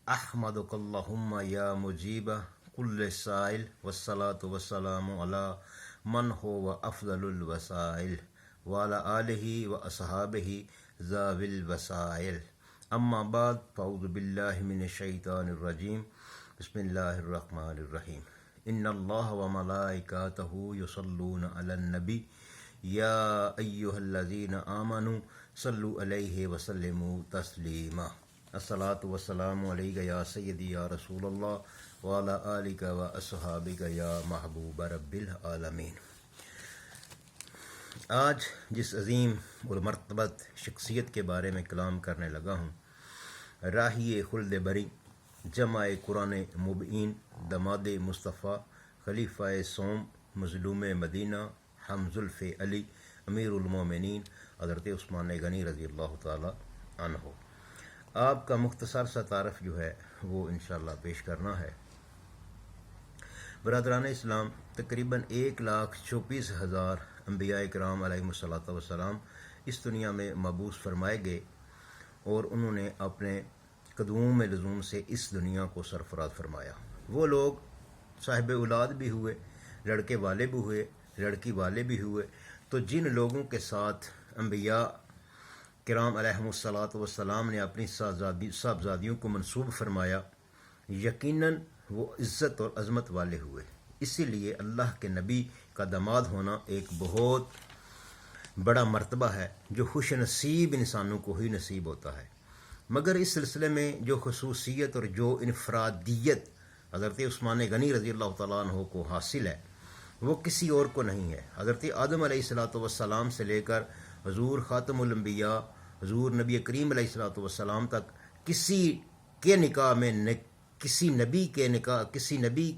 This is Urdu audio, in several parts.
احمدک اللہم یا مجیب کل سائل والصلاة والسلام علی من هو افضل الوسائل وعلی آلہ واصحابہ ذوی الوسائل اما بعد فاعوذ باللہ من الشیطان الرجیم بسم اللہ الرحمن الرحیم ان اللہ وملائکتہ یصلون علی النبی یا ایہا الذین آمنوا صلوا علیہ وسلموا تسلیما الصلاۃ والسلام علیک یا سیدی یا رسول اللہ وعلی آلک واصحابک یا محبوب رب العالمین۔ آج جس عظیم اور مرتبت شخصیت کے بارے میں کلام کرنے لگا ہوں، راہی خلد بری، جمع قرآن مبین، دماد مصطفیٰ، خلیفہ سوم، مظلوم مدینہ، حمزلف علی، امیر المومنین حضرت عثمان غنی رضی اللہ تعالی عنہ، آپ کا مختصر سا تعارف جو ہے وہ انشاءاللہ پیش کرنا ہے۔ برادران اسلام، تقریباً 1,34,000 انبیاء کرام علیہم الصلوۃ والسلام اس دنیا میں مبعوث فرمائے گئے اور انہوں نے اپنے قدوم لزوم سے اس دنیا کو سرفراز فرمایا۔ وہ لوگ صاحب اولاد بھی ہوئے، لڑکے والے بھی ہوئے، لڑکی والے بھی ہوئے، تو جن لوگوں کے ساتھ انبیاء کرام علیہم الصلوۃ والسلام نے اپنی صاحبزادیوں کو منسوب فرمایا، یقیناً وہ عزت اور عظمت والے ہوئے۔ اسی لیے اللہ کے نبی کا داماد ہونا ایک بہت بڑا مرتبہ ہے جو خوش نصیب انسانوں کو ہی نصیب ہوتا ہے۔ مگر اس سلسلے میں جو خصوصیت اور جو انفرادیت حضرت عثمان غنی رضی اللہ تعالیٰ عنہ کو حاصل ہے وہ کسی اور کو نہیں ہے۔ حضرت آدم علیہ الصلوۃ والسلام سے لے کر حضور خاتم الانبیاء حضور نبی کریم علیہ الصلوۃ والسلام تک کسی کے نکاح میں کسی نبی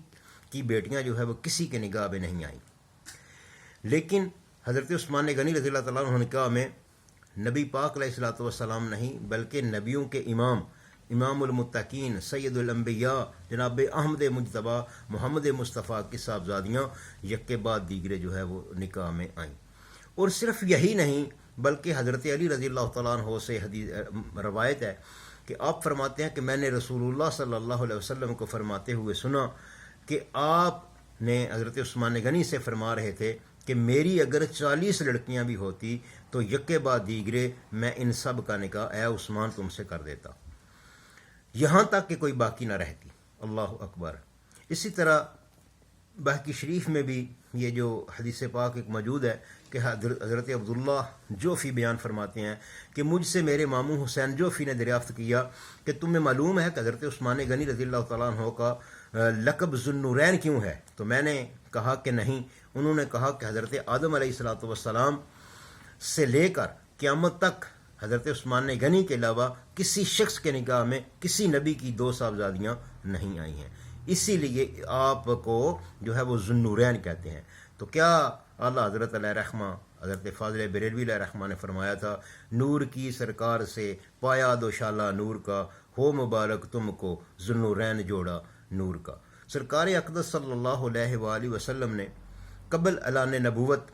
کی بیٹیاں جو ہے وہ کسی کے نکاح میں نہیں آئیں، لیکن حضرت عثمان غنی رضی اللہ تعالیٰ عنہ نکاح میں نبی پاک علیہ الصلوۃ والسلام نہیں بلکہ نبیوں کے امام المتقین سید الانبیاء جناب احمد مجتبیٰ محمد مصطفیٰ کی صاحبزادیاں یک کے بعد دیگرے جو ہے وہ نکاح میں آئیں۔ اور صرف یہی نہیں بلکہ حضرت علی رضی اللہ تعالیٰ عنہ سے روایت ہے کہ آپ فرماتے ہیں کہ میں نے رسول اللہ صلی اللہ علیہ وسلم کو فرماتے ہوئے سنا کہ آپ نے حضرت عثمان غنی سے فرما رہے تھے کہ میری اگر 40 لڑکیاں بھی ہوتی تو یکے بعد دیگرے میں ان سب کا نکاح اے عثمان تم سے کر دیتا، یہاں تک کہ کوئی باقی نہ رہتی۔ اللہ اکبر۔ اسی طرح بحقی شریف میں بھی یہ جو حدیث پاک ایک موجود ہے کہ حضرت عبداللہ جوفی بیان فرماتے ہیں کہ مجھ سے میرے ماموں حسین جوفی نے دریافت کیا کہ تمہیں معلوم ہے کہ حضرت عثمان غنی رضی اللہ تعالیٰ عنہ کا لقب ذوالنورین کیوں ہے؟ تو میں نے کہا کہ نہیں۔ انہوں نے کہا کہ حضرت آدم علیہ الصلوۃ والسلام سے لے کر قیامت تک حضرت عثمان غنی کے علاوہ کسی شخص کے نکاح میں کسی نبی کی 2 صاحبزادیاں نہیں آئی ہیں، اسی لیے آپ کو جو ہے وہ ذوالنورین کہتے ہیں۔ تو کیا اعلیٰ حضرت علیہ رحمہ حضرت فاضل بریلوی علیہ رحمہ نے فرمایا تھا، نور کی سرکار سے پایا دوشالہ نور کا، ہو مبارک تم کو ذوالنورین جوڑا نور کا۔ سرکار اقدس صلی اللہ علیہ وآلہ وسلم نے قبل اعلان نبوت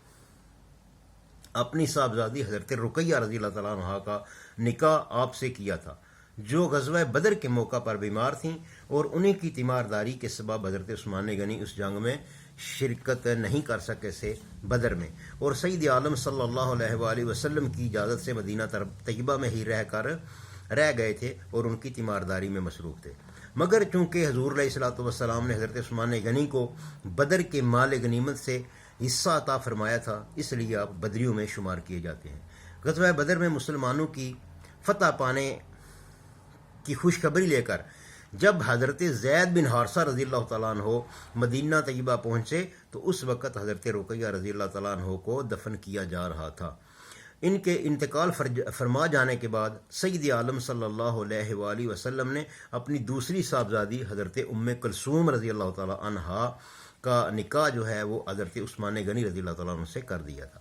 اپنی صاحبزادی حضرت رقیہ رضی اللہ تعالیٰ عنہ کا نکاح آپ سے کیا تھا، جو غزوہ بدر کے موقع پر بیمار تھیں اور انہیں کی تیمارداری کے سبب حضرت عثمان غنی اس جنگ میں شرکت نہیں کر سکے سے بدر میں، اور سید عالم صلی اللہ علیہ وآلہ وسلم کی اجازت سے مدینہ طیبہ میں ہی رہ گئے تھے اور ان کی تیمارداری میں مصروف تھے۔ مگر چونکہ حضور علیہ الصلوۃ والسلام نے حضرت عثمان غنی کو بدر کے مال غنیمت سے حصہ عطا فرمایا تھا، اس لیے آپ بدریوں میں شمار کیے جاتے ہیں۔ غزوہ بدر میں مسلمانوں کی فتح پانے کی خوشخبری لے کر جب حضرت زید بن حارثہ رضی اللہ تعالیٰ عنہ مدینہ طیبہ پہنچے تو اس وقت حضرت رقیہ رضی اللہ تعالیٰ عنہ کو دفن کیا جا رہا تھا۔ ان کے انتقال فرما جانے کے بعد سید عالم صلی اللہ علیہ وآلہ وسلم نے اپنی دوسری صاحبزادی حضرت ام کلثوم رضی اللہ تعالیٰ عنہ کا نکاح جو ہے وہ حضرت عثمان غنی رضی اللہ تعالیٰ عنہ سے کر دیا تھا،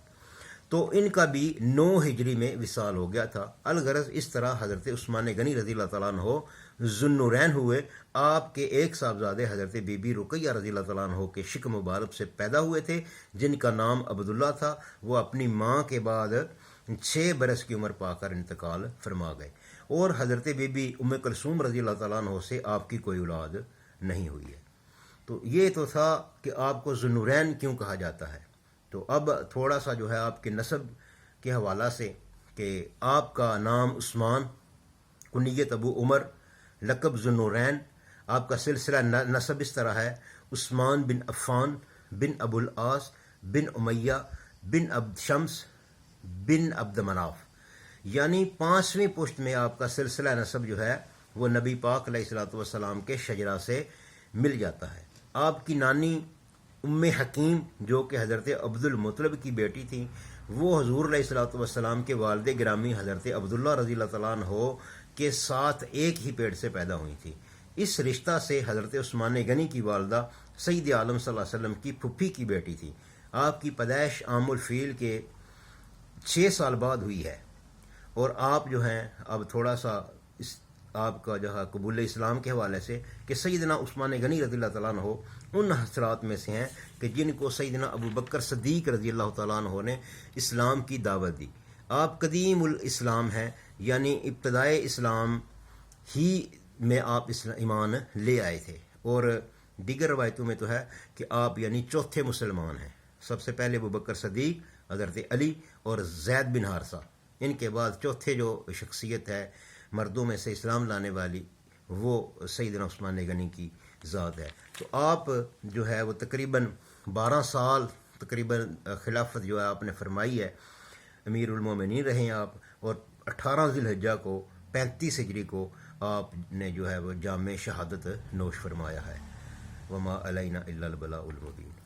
تو ان کا بھی 9 ہجری میں وصال ہو گیا تھا۔ الغرض اس طرح حضرت عثمان غنی رضی اللہ تعالیٰ عنہ ذوالنورین ہوئے۔ آپ کے ایک صاحبزادے حضرت بی بی رقیہ رضی اللہ تعالیٰ عنہ کے شک مبارک سے پیدا ہوئے تھے جن کا نام عبداللہ تھا۔ وہ اپنی ماں کے بعد 6 برس کی عمر پا کر انتقال فرما گئے، اور حضرت بی بی ام کلثوم رضی اللہ تعالیٰ عنہ سے آپ کی کوئی اولاد نہیں ہوئی ہے۔ تو یہ تو تھا کہ آپ کو ذوالنورین کیوں کہا جاتا ہے۔ تو اب تھوڑا سا جو ہے آپ کے نسب کے حوالہ سے کہ آپ کا نام عثمان، کنیت ابو عمر، لقب ذوالنورین، آپ کا سلسلہ نسب اس طرح ہے: عثمان بن عفان بن ابو العاص بن امیہ بن عبد شمس بن عبد مناف، یعنی 5ویں پشت میں آپ کا سلسلہ نسب جو ہے وہ نبی پاک علیہ الصلوۃ والسلام کے شجرہ سے مل جاتا ہے۔ آپ کی نانی ام حکیم جو کہ حضرت عبد المطلب کی بیٹی تھی، وہ حضور علیہ الصلوۃ والسلام کے والد گرامی حضرت عبداللہ رضی اللہ تعالیٰ عنہ کے ساتھ ایک ہی پیٹ سے پیدا ہوئی تھی۔ اس رشتہ سے حضرت عثمان غنی کی والدہ سید عالم صلی اللہ علیہ وسلم کی پھپھی کی بیٹی تھی۔ آپ کی پیدائش عام الفیل کے 6 سال بعد ہوئی ہے، اور آپ جو ہیں اب تھوڑا سا اس آپ کا جو ہے قبول اسلام کے حوالے سے کہ سیدنا عثمان غنی رضی اللہ تعالیٰ عنہ ان حضرات میں سے ہیں کہ جن کو سیدنا ابو بکر صدیق رضی اللہ تعالیٰ عنہ نے اسلام کی دعوت دی۔ آپ قدیم الاسلام ہیں، یعنی ابتدائے اسلام ہی میں آپ ایمان لے آئے تھے، اور دیگر روایتوں میں تو ہے کہ آپ یعنی چوتھے مسلمان ہیں۔ سب سے پہلے ابو بکر صدیق، حضرت علی اور زید بن حارثہ، ان کے بعد چوتھے جو شخصیت ہے مردوں میں سے اسلام لانے والی، وہ سیدنا عثمان غنی کی ذات ہے۔ تو آپ جو ہے وہ تقریباً 12 سال تقریباً خلافت جو ہے آپ نے فرمائی ہے، امیر المومنین رہے ہیں آپ، اور 18 ذی الحجہ کو 35 ہجری کو آپ نے جو ہے وہ جام شہادت نوش فرمایا ہے۔ وما علینا الا البلاء المبین۔